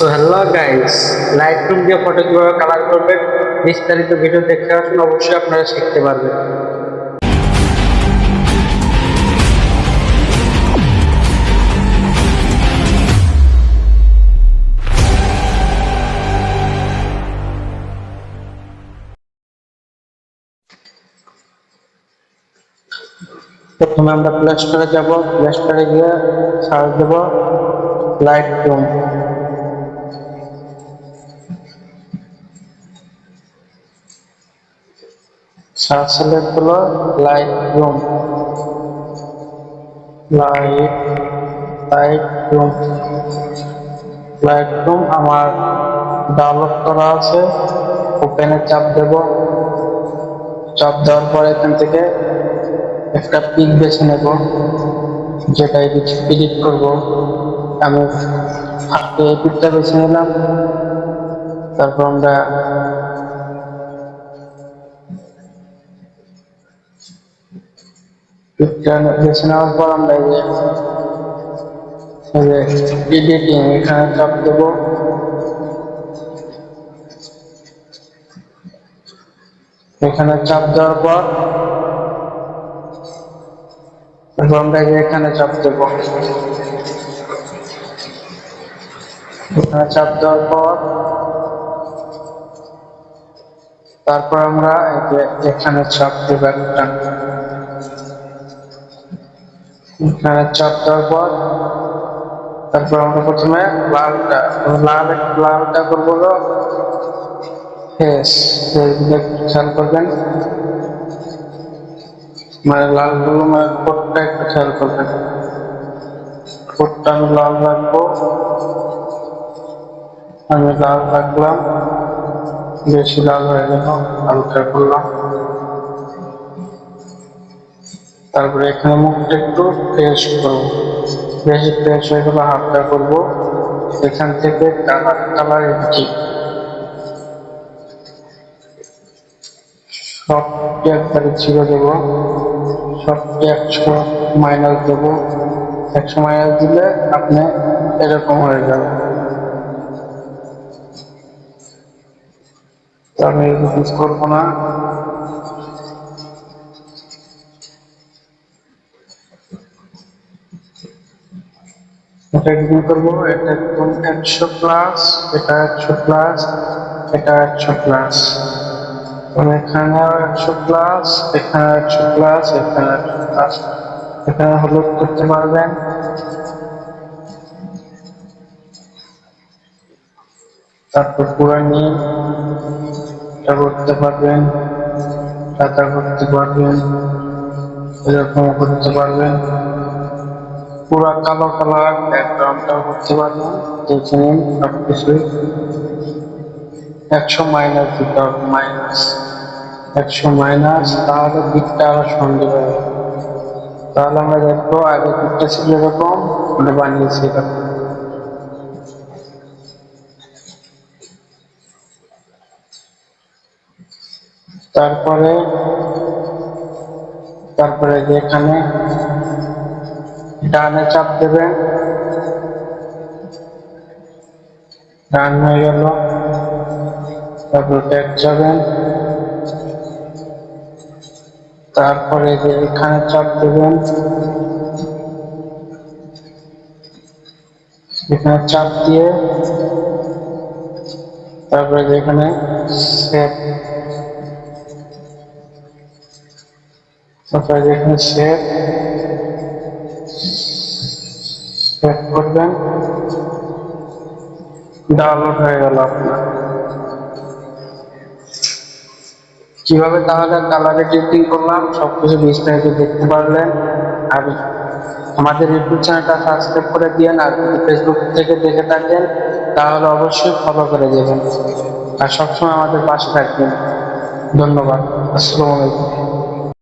So hello guys, light room দিয়ে photo কিভাবে colour করবেন বিস্তারিত ভিডিও দেখতে আসুন, অবশ্যই আপনারা শিখতে পারবেন। প্রথমে আমরা প্লে স্টোরে যাব, প্লে স্টোরে গিয়ে সার্চ দেব লাইট রুম। সার্চ সিলেক্ট হলো light room, light light room light room আমার ডাউনলোড করা আছে। ওপেনে চাপ দেব, চাপ দেওয়ার পর এখান থেকে একটা পিক বেছে নেব, যেটা এডিট করব। আমি ফার্স্টে এই পিকটা বেছে নিলাম। তারপর আমরা পিকটা বেছে নেওয়ার পর আমরা এডিটিং এখানে চাপ দেব। এখানে চাপ দেওয়ার পর আমরা এখানে চাপ দেব। এখানে চাপ দেওয়ার পর তারপর আমরা এখানে চাপ দেব একটা। এখানে চাপ দেওয়ার পর তারপর আমরা প্রথমে লালটা করবো ফেস। খেয়াল করবেন, মানে লাল গুলো কোটটা একটু খেয়াল করবেন। কোটটা আমি লাল রাখবো, আমি লাল রাখলাম, বেশি লাল হয়ে গেল, হালকা করলাম। তারপরে এখানে মুখটা একটু ফ্রেশ করবো, বেশি ফ্রেশ হয়ে গেলে হালকা করবো। এখান থেকে কালার এডিটিং সবটি একবারে ছিঁড়ে দেবো, সবটি 100 মাইনাস দেবো। 100 মাইনাস দিলে আপনি এরকম হয়ে যাবে। আমি ইউজ করবো না। এটা এডিটিং করবো, এটা একদম 100 প্লাস, এটা 100 প্লাস, এটা 100 প্লাস। এখানে 100 প্লাস, এখানে 100 প্লাস, এখানে 100 প্লাস। এখানে হলুদ করতে পারবেন, তারপর পুরো নীল করতে পারবেন, সাদা করতে পারবেন, এরকম করতে পারবেন। পুরা কালো কালার ব্যাকগ্রাউন্ডটাও করতে পারবেন। দেখে নিন সবকিছু 100 মাইনাস দিতে হবে, -100 মাইনাস, তাহলে দিকটা আরো সুন্দর হবে। তাহলে আমরা দেখবো আগে দিকটা ছিল এরকম, আমরা বানিয়েছি এরকম। তারপরে এখানে ডানে চাপ দেবেন, ডান হয়ে গেল। তারপর ব্যাক যাবেন, তারপরে এখানে চাপ দেবেন, এখানে চাপ দিয়ে তারপরে এখানে সেভ, তারপরে এখানে সেভ করবেন। ডাউনলোড হয়ে গেল আপনার। কিভাবে তাহলে কালার এডিটিং করলাম সবকিছু বিস্তারিত দেখতে পারলেন। আর আমাদের ইউটিউব চ্যানেলটা সাবস্ক্রাইব করে দিয়েন। আর যদি ফেসবুক থেকে দেখে থাকেন তাহলে অবশ্যই ফলো করে দেবেন, আর সবসময় আমাদের পাশে থাকবেন। ধন্যবাদ। আসসালামু আলাইকুম।